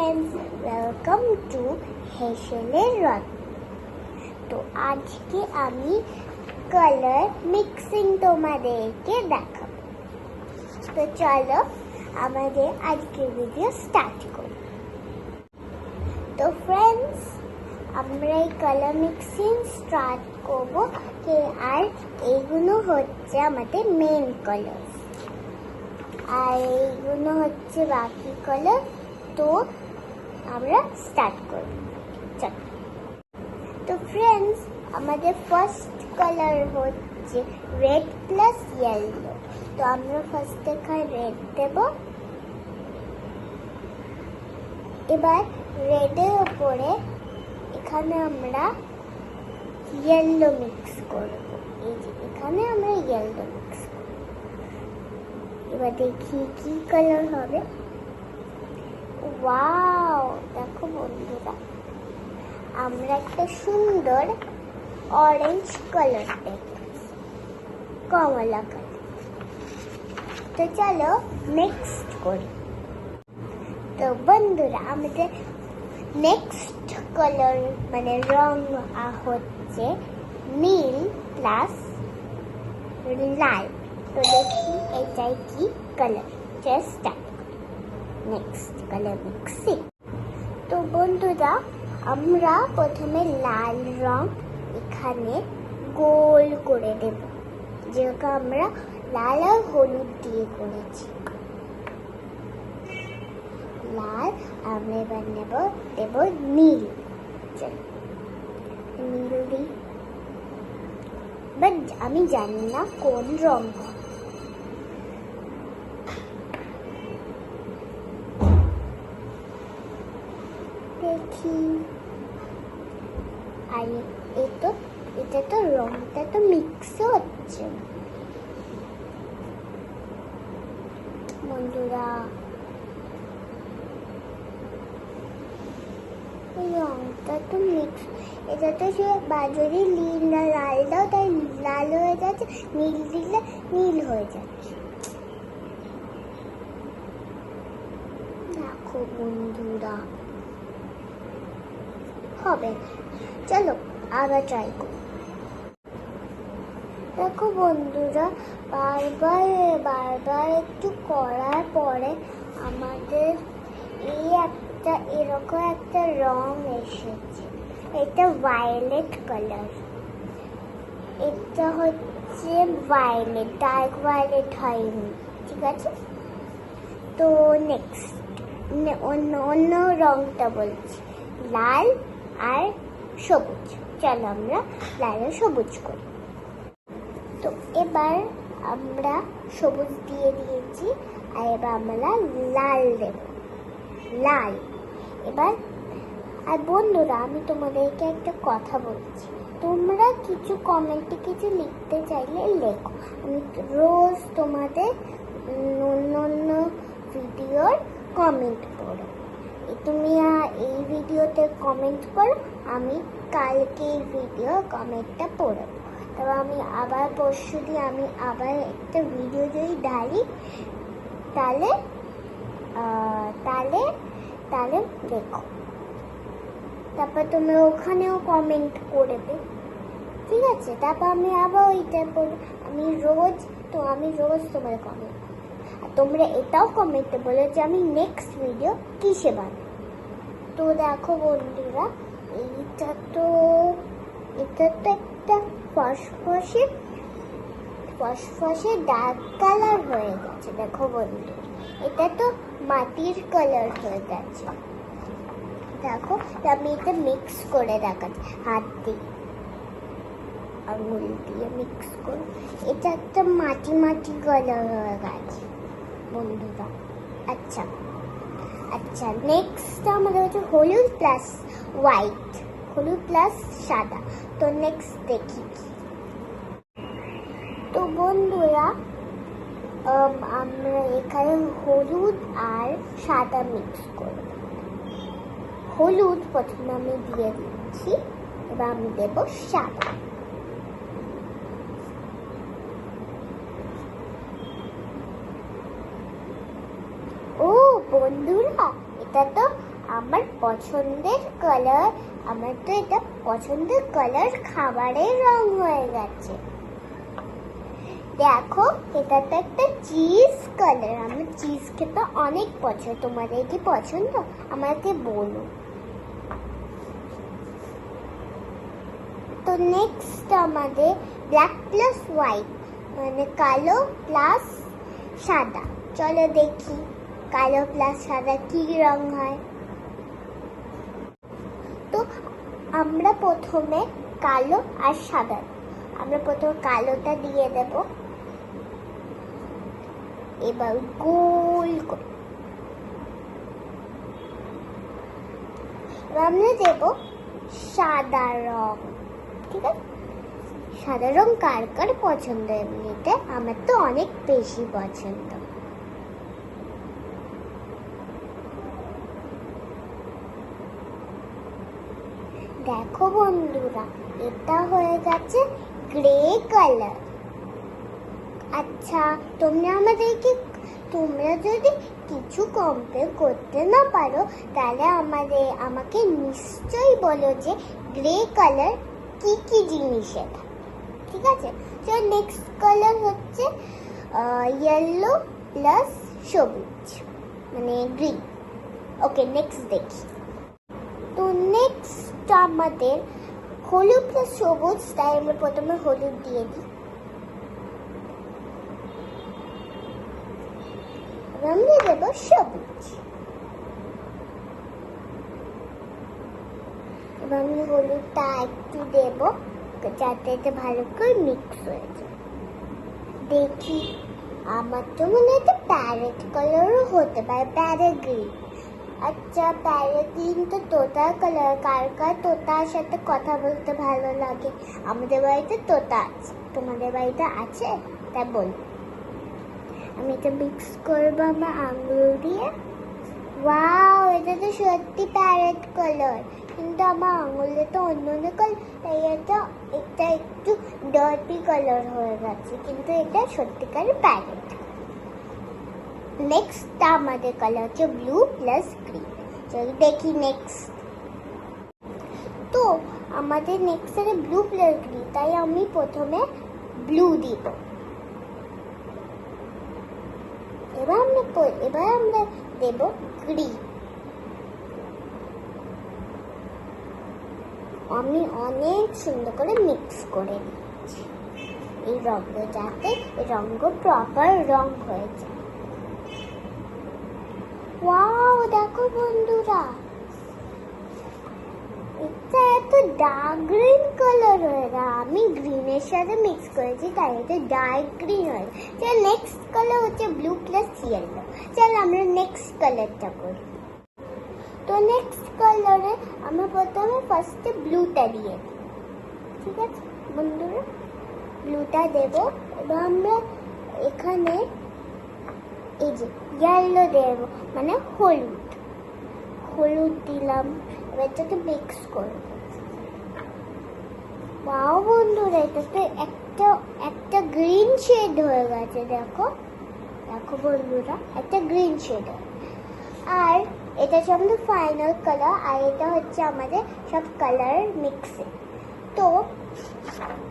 Friends, welcome to হেসেলের রথ। তো আজকে আমি কালার মিক্সিং তোমাদেরকে দেখাবো। তো চলো আমাদের আজকের ভিডিও স্টার্ট করি। তো ফ্রেন্ডস, আমরা এই কালার মিক্সিং স্টার্ট করবো। আর এইগুলো হচ্ছে আমাদের মেন কালার, আর এইগুলো হচ্ছে বাকি কালার। তো আমরা স্টার্ট করব। চলো। তো ফ্রেন্ডস, আমাদের ফার্স্ট কালার হচ্ছে রেড প্লাস ইয়েলো। তো আমরা ফার্স্ট এখানে রেড দেব। এবার রেডের উপরে এখানে আমরা ইয়েলো মিক্স করব। এই যে এখানে আমরা ইয়েলো মিক্স করব। এবার দেখি কি কালার হবে। ওয়াও, দেখো বন্ধুরা, আমরা একটা সুন্দর অরেঞ্জ কালার পেয়েছি, কমলা কালার। তো চলো নেক্সট করি। তো বন্ধুরা, আমাদের নেক্সট কালার মানে রং হচ্ছে নীল প্লাস লাল। তো দেখি এটাই কি colour. Just next colour mixing. তো বন্ধুরা, আমরা প্রথমে লাল রং এখানে গোল করে দেব, যেরকম আমরা লাল আর হলুদ দিয়ে করেছি। লাল আমরা এবার দেব নীল। নীল দিই, বাট আমি জানি না কোন রং। দেখি, আর এটা তো রংটা তো মিক্স হচ্ছে বন্ধুরা। রংটা তো মিক্স, এটা তো সে যদি নীল না লাল দাও তাই লাল হয়ে যাচ্ছে, নীল দিলে নীল হয়ে যাচ্ছে। দেখো বন্ধুরা, হবে। চলো আবার ট্রাই করি। দেখো বন্ধুরা, বারবার একটু করার পরে আমাদের এরকম একটা রং এসেছে। এটা ভায়োলেট কালার। এটা হচ্ছে ভায়োলেট, ডার্ক ভায়োলেট হয়নি, ঠিক আছে। তো নেক্সট অন্য রংটা বলছি, লাল আর সবুজ। চলো আমরা লাল আর সবুজ করি। তো এবার আমরা সবুজ দিয়ে দিয়েছি, আর এবার আমরা লাল দেব। লাল এবার। আর বন্ধুরা, আমি তোমাদেরকে একটা কথা বলছি, তোমরা কিছু কমেন্টে কিছু লিখতে চাইলে লেখো। আমি রোজ তোমাদের অন্য ভিডিওর কমেন্ট পড়ো। তুমি এই ভিডিওতে কমেন্ট করো, আমি কালকে এই ভিডিও কমেন্টটা পড়ব। তবে আমি আবার পরশু দিয়ে আমি আবার একটা ভিডিও যদি ঢালি, তাহলে দেখো। তারপর তুমি ওখানেও কমেন্ট করবে, ঠিক আছে। তারপর আমি আবার ওইটা পড়ব। আমি রোজ তোমার কমেন্ট, আর তোমরা এটাও কমেন্টে বলো যে আমি নেক্সট ভিডিও কিসে বানাবো। তো দেখো বন্ধুরা, এটা তো একটা ফসফসে ডার্ক কালার হয়ে গেছে। দেখো বন্ধু, এটা তো মাটির কালার হয়ে গেছে। দেখো, আমি এটা মিক্স করে দেখাচ্ছি হাত দিয়ে, আঙুল দিয়ে মিক্স করে। এটা একটা মাটি কালার হয়ে গেছে বন্ধুরা। আচ্ছা, নেক্সট আমাদের হচ্ছে হলুদ প্লাস হোয়াইট, হলুদ প্লাস সাদা। তো নেক্সট দেখি। তো বন্ধুরা, আমরা এখানে হলুদ আর সাদা মিক্স করব। হলুদ প্রথমে আমি দিয়ে দিচ্ছি, এবার আমি দেব সাদা। ও বন্ধুরা, এটা তো আমার পছন্দের কালার, আমার তো এটা পছন্দের কালার খাবারের রং হয়ে গেছে। দেখো এটা তো একটা চিজ কালার, আমার চিজ খেতে অনেক পছন্দ। তোমাদের কি পছন্দ আমাকে বলো। তো নেক্সট আমাদের ব্ল্যাক প্লাস হোয়াইট, মানে কালো প্লাস সাদা। চলো দেখি কালো প্লাস সাদা কি রং হয়। তো আমরা প্রথমে কালো আর সাদা, আমরা প্রথমে কালোটা দিয়ে দেব। এবার গোল করে আমরা দেব সাদা রং। ঠিক আছে, সাদা রং কার কার পছন্দ? এমনিতে আমার তো অনেক বেশি পছন্দ। দেখো বন্ধুরা, এটা হয়ে গেছে গ্রে কালার। আচ্ছা, তোমরা যদি কিছু কম্পেয়ার করতে না পারো তাহলে আমাকে নিশ্চয়ই বলো যে গ্রে কালার কি কি জিনিস এটা। ঠিক আছে, তো নেক্সট কালার হচ্ছে ইয়েলো প্লাস সবুজ, মানে গ্রিন। ওকে, নেক্সট দেখি। তো নেক্সট আমাদের হলুদ প্লাস সবুজ, তাই আমরা প্রথমে হলুদ দিয়ে দিই। আমরা দেব সবুজ। এবার আমি হলুদটা একটু দেব যাতে এটা ভালো করে মিক্স হয়ে যায়। দেখি, আমার তো মনে হয় প্যারেট কালারও হতে পারে, প্যারেট গ্রিন। আচ্ছা, প্যারেট গ্রিন তো তোতার কালার। কার কার তোতার সাথে কথা বলতে ভালো লাগে? আমাদের বাড়িতে তোতা আছে, তোমাদের বাড়িতে আছে? তাই বল। আমি এটা মিক্স করবো আমার আঙুল দিয়ে। ওয়াও, এটা তো সত্যি প্যারেট কালার, কিন্তু আমার আঙুলে তো অন্য অন্য কালার, তাই এটা একটু ডার্টি কালার হয়ে গেছে, কিন্তু এটা সত্যিকারের প্যারেট। নেক্সট আমাদের কালার হচ্ছে ব্লু প্লাস গ্রিন। চলো দেখি নেক্সট। তো আমাদের নেক্সট আছে ব্লু প্লাস গ্রিন, তাই আমি প্রথমে ব্লু দিব। এবার আমরা দেব গ্রিন। আমি অনেক সুন্দর করে মিক্স করে নিচ্ছি এই রঙটা, যাতে এই রঙ প্রপার রং হয়ে যায়। ওয়াও, দেখো বন্ধুরা, এটা এত ডার্ক গ্রিন কালার হয়ে গেল। আমি গ্রিনের সাথে মিক্স করেছি তাই এটা ডার্ক গ্রিন হয়ে গেল। চল নেক্সট কালার হচ্ছে ব্লু প্লাস ইয়েলো। চল আমরা নেক্সট কালারটা করি। তো নেক্সট কালারে আমরা প্রথমে ফার্স্টে ব্লুটা দিয়ে দিই। ঠিক আছে বন্ধুরা, ব্লুটা দেব। এবার আমরা এখানে এই যে ইয়েলো দেব, মানে হলুদ দিলাম। এবার এটাকে মিক্স করব। ওয়াও বন্ধুরা, এটা তো একটা গ্রিন শেড হয়ে গেছে। দেখো বন্ধুরা, একটা গ্রিন শেড। আর এটা হচ্ছে আমাদের ফাইনাল কালার, আর এটা হচ্ছে আমাদের সব কালার মিক্সে।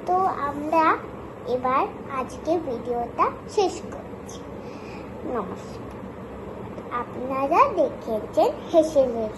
তো আমরা এবার আজকে ভিডিওটা শেষ করছি। নমস্কার। আপনারা দেখেছেন হেসেলের।